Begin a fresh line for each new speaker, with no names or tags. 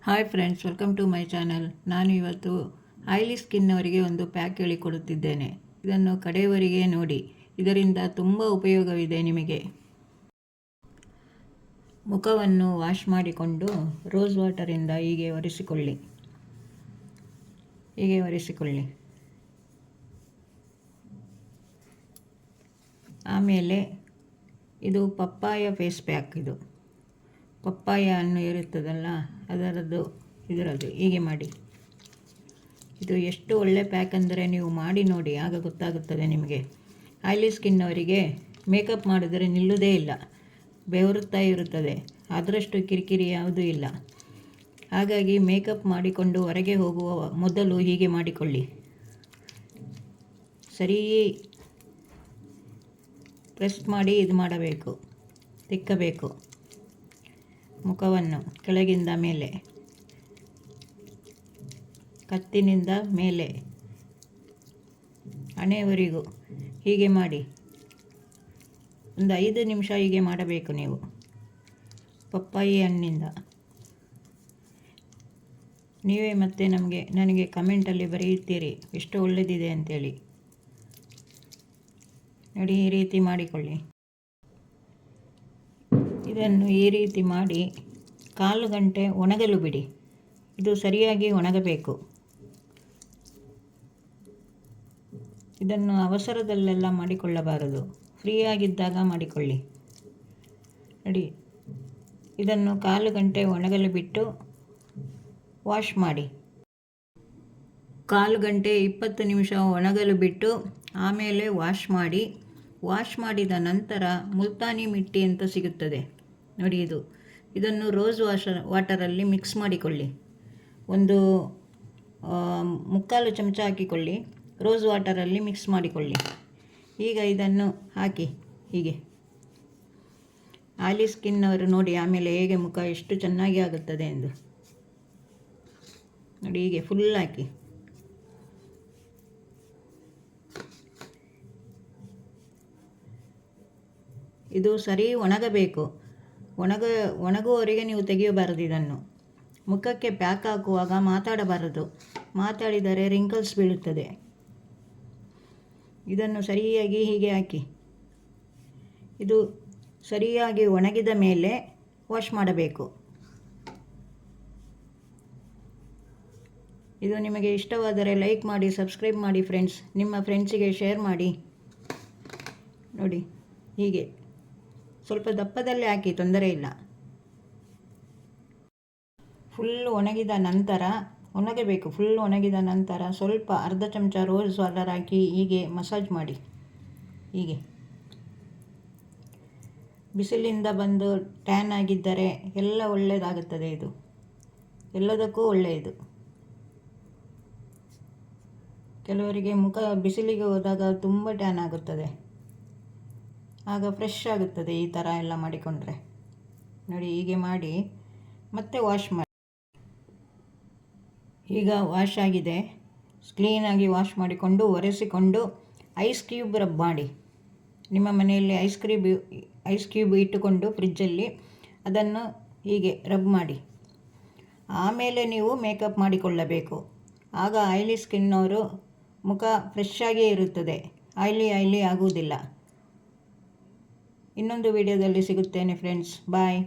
Hi friends, welcome to my channel. ನಾನು ಇವತ್ತು oily ಸ್ಕಿನ್ನವರಿಗೆ ಒಂದು ಪ್ಯಾಕ್ ಹೇಳಿಕೊಡುತ್ತಿದ್ದೇನೆ. ಇದನ್ನು ಕಡೆಯವರೆಗೆ ನೋಡಿ, ಇದರಿಂದ ತುಂಬ ಉಪಯೋಗವಿದೆ ನಿಮಗೆ. ಮುಖವನ್ನು ವಾಶ್ ಮಾಡಿಕೊಂಡು ರೋಸ್ ವಾಟರಿಂದ ಹೀಗೆ ಒರೆಸಿಕೊಳ್ಳಿ. ಆಮೇಲೆ ಇದು ಪಪ್ಪಾಯ ಫೇಸ್ ಪ್ಯಾಕ್. ಇದು ಪಪ್ಪಾಯ ಹಣ್ಣು ಇರುತ್ತದಲ್ಲ, ಇದರದ್ದು ಹೀಗೆ ಮಾಡಿ. ಇದು ಎಷ್ಟು ಒಳ್ಳೆ ಪ್ಯಾಕ್ ಅಂದರೆ ನೀವು ಮಾಡಿ ನೋಡಿ, ಆಗ ಗೊತ್ತಾಗುತ್ತದೆ ನಿಮಗೆ. ಆಯಿಲಿ ಸ್ಕಿನ್ನವರಿಗೆ ಮೇಕಪ್ ಮಾಡಿದರೆ ನಿಲ್ಲುವುದೇ ಇಲ್ಲ, ಬೆವರುತ್ತಾ ಇರುತ್ತದೆ. ಅದರಷ್ಟು ಕಿರಿಕಿರಿ ಯಾವುದೂ ಇಲ್ಲ. ಹಾಗಾಗಿ ಮೇಕಪ್ ಮಾಡಿಕೊಂಡು ಹೊರಗೆ ಹೋಗುವ ಮೊದಲು ಹೀಗೆ ಮಾಡಿಕೊಳ್ಳಿ. ಸರಿ ಪ್ರೆಸ್ ಮಾಡಿ ಇದು ಮಾಡಬೇಕು, ತಿಕ್ಕಬೇಕು. ಮುಖವನ್ನು ಕೆಳಗಿಂದ ಮೇಲೆ, ಕತ್ತಿನಿಂದ ಮೇಲೆ ಹಣೆಯವರೆಗೂ ಹೀಗೆ ಮಾಡಿ. ಒಂದು 5 ನಿಮಿಷ ಹೀಗೆ ಮಾಡಬೇಕು ನೀವು. ಪಪ್ಪಾಯಿ ಹಣ್ಣಿಂದ ನೀವೇ ಮತ್ತೆ ನನಗೆ ಕಮೆಂಟಲ್ಲಿ ಬರೆಯುತ್ತೀರಿ ಎಷ್ಟು ಒಳ್ಳೆಯದಿದೆ ಅಂತೇಳಿ. ನೋಡಿ, ಈ ರೀತಿ ಮಾಡಿಕೊಳ್ಳಿ. ಇದನ್ನು ಈ ರೀತಿ ಮಾಡಿ 1/4 ಗಂಟೆ ಒಣಗಲು ಬಿಡಿ. ಇದು ಸರಿಯಾಗಿ ಒಣಗಬೇಕು. ಇದನ್ನು ಅವಸರದಲ್ಲೆಲ್ಲ ಮಾಡಿಕೊಳ್ಳಬಾರದು, ಫ್ರೀಯಾಗಿದ್ದಾಗ ಮಾಡಿಕೊಳ್ಳಿ. ನೋಡಿ, ಇದನ್ನು 1/4 ಗಂಟೆ ಒಣಗಲು ಬಿಟ್ಟು ವಾಶ್ ಮಾಡಿ. 1/4 ಗಂಟೆ 20 ನಿಮಿಷ ಒಣಗಲು ಬಿಟ್ಟು ಆಮೇಲೆ ವಾಶ್ ಮಾಡಿ. ವಾಶ್ ಮಾಡಿದ ನಂತರ ಮುಲ್ತಾನಿ ಮಿಟ್ಟಿ ಅಂತ ಸಿಗುತ್ತದೆ ನೋಡಿ. ಇದನ್ನು ರೋಸ್ ವಾಟರಲ್ಲಿ ಮಿಕ್ಸ್ ಮಾಡಿಕೊಳ್ಳಿ. ಒಂದು 3/4 ಚಮಚ ಹಾಕಿಕೊಳ್ಳಿ. ರೋಸ್ ವಾಟರಲ್ಲಿ ಮಿಕ್ಸ್ ಮಾಡಿಕೊಳ್ಳಿ. ಈಗ ಇದನ್ನು ಹಾಕಿ ಹೀಗೆ. ಆಯಿಲಿ ಸ್ಕಿನ್ನವರು ನೋಡಿ ಆಮೇಲೆ ಹೇಗೆ ಮುಖ ಎಷ್ಟು ಚೆನ್ನಾಗಿ ಆಗುತ್ತದೆ ಎಂದು ನೋಡಿ. ಹೀಗೆ ಫುಲ್ ಹಾಕಿ. ಇದು ಸರಿ ಒಣಗಬೇಕು. ಒಣಗುವವರೆಗೆ ನೀವು ತೆಗೆಯಬಾರದು. ಇದನ್ನು ಮುಖಕ್ಕೆ ಪ್ಯಾಕ್ ಹಾಕುವಾಗ ಮಾತಾಡಬಾರದು, ಮಾತಾಡಿದರೆ ರಿಂಕಲ್ಸ್ ಬೀಳುತ್ತದೆ. ಇದನ್ನು ಸರಿಯಾಗಿ ಹೀಗೆ ಹಾಕಿ. ಇದು ಸರಿಯಾಗಿ ಒಣಗಿದ ಮೇಲೆ ವಾಶ್ ಮಾಡಬೇಕು. ಇದು ನಿಮಗೆ ಇಷ್ಟವಾದರೆ ಲೈಕ್ ಮಾಡಿ, ಸಬ್ಸ್ಕ್ರೈಬ್ ಮಾಡಿ ಫ್ರೆಂಡ್ಸ್. ನಿಮ್ಮ ಫ್ರೆಂಡ್ಸಿಗೆ ಶೇರ್ ಮಾಡಿ. ನೋಡಿ, ಹೀಗೆ ಸ್ವಲ್ಪ ದಪ್ಪದಲ್ಲೇ ಹಾಕಿ, ತೊಂದರೆ ಇಲ್ಲ. ಒಣಗಬೇಕು. ಫುಲ್ ಒಣಗಿದ ನಂತರ ಸ್ವಲ್ಪ ಅರ್ಧ ಚಮಚ ರೋಸ್ ವಾಟರ್ ಹಾಕಿ ಹೀಗೆ ಮಸಾಜ್ ಮಾಡಿ. ಹೀಗೆ ಬಿಸಿಲಿಂದ ಬಂದು ಟ್ಯಾನ್ ಆಗಿದ್ದರೆ ಎಲ್ಲ ಒಳ್ಳೆಯದಾಗುತ್ತದೆ. ಇದು ಎಲ್ಲದಕ್ಕೂ ಒಳ್ಳೆಯದು. ಕೆಲವರಿಗೆ ಮುಖ ಬಿಸಿಲಿಗೆ ಹೋದಾಗ ತುಂಬ ಟ್ಯಾನ್ ಆಗುತ್ತದೆ, ಆಗ ಫ್ರೆಶ್ ಆಗುತ್ತದೆ. ಈ ಥರ ಎಲ್ಲ ಮಾಡಿಕೊಂಡ್ರೆ ನೋಡಿ, ಹೀಗೆ ಮಾಡಿ ಮತ್ತೆ ವಾಶ್ ಮಾಡಿ. ಈಗ ವಾಶ್ ಆಗಿದೆ. ಕ್ಲೀನಾಗಿ ವಾಶ್ ಮಾಡಿಕೊಂಡು ಒರೆಸಿಕೊಂಡು ಐಸ್ ಕ್ಯೂಬ್ ರಬ್ ಮಾಡಿ. ನಿಮ್ಮ ಮನೆಯಲ್ಲಿ ಐಸ್ ಕ್ಯೂಬ್ ಇಟ್ಟುಕೊಂಡು ಫ್ರಿಜ್ಜಲ್ಲಿ ಅದನ್ನು ಹೀಗೆ ರಬ್ ಮಾಡಿ. ಆಮೇಲೆ ನೀವು ಮೇಕಪ್ ಮಾಡಿಕೊಳ್ಳಬೇಕು. ಆಗ ಆಯಿಲಿ ಸ್ಕಿನ್ನವರು ಮುಖ ಫ್ರೆಶ್ ಆಗಿಯೇ ಇರುತ್ತದೆ, ಆಯಿಲಿ ಆಗುವುದಿಲ್ಲ. ಇನ್ನೊಂದು ವಿಡಿಯೋದಲ್ಲಿ ಸಿಗುತ್ತೇನೆ ಫ್ರೆಂಡ್ಸ್. ಬಾಯ್.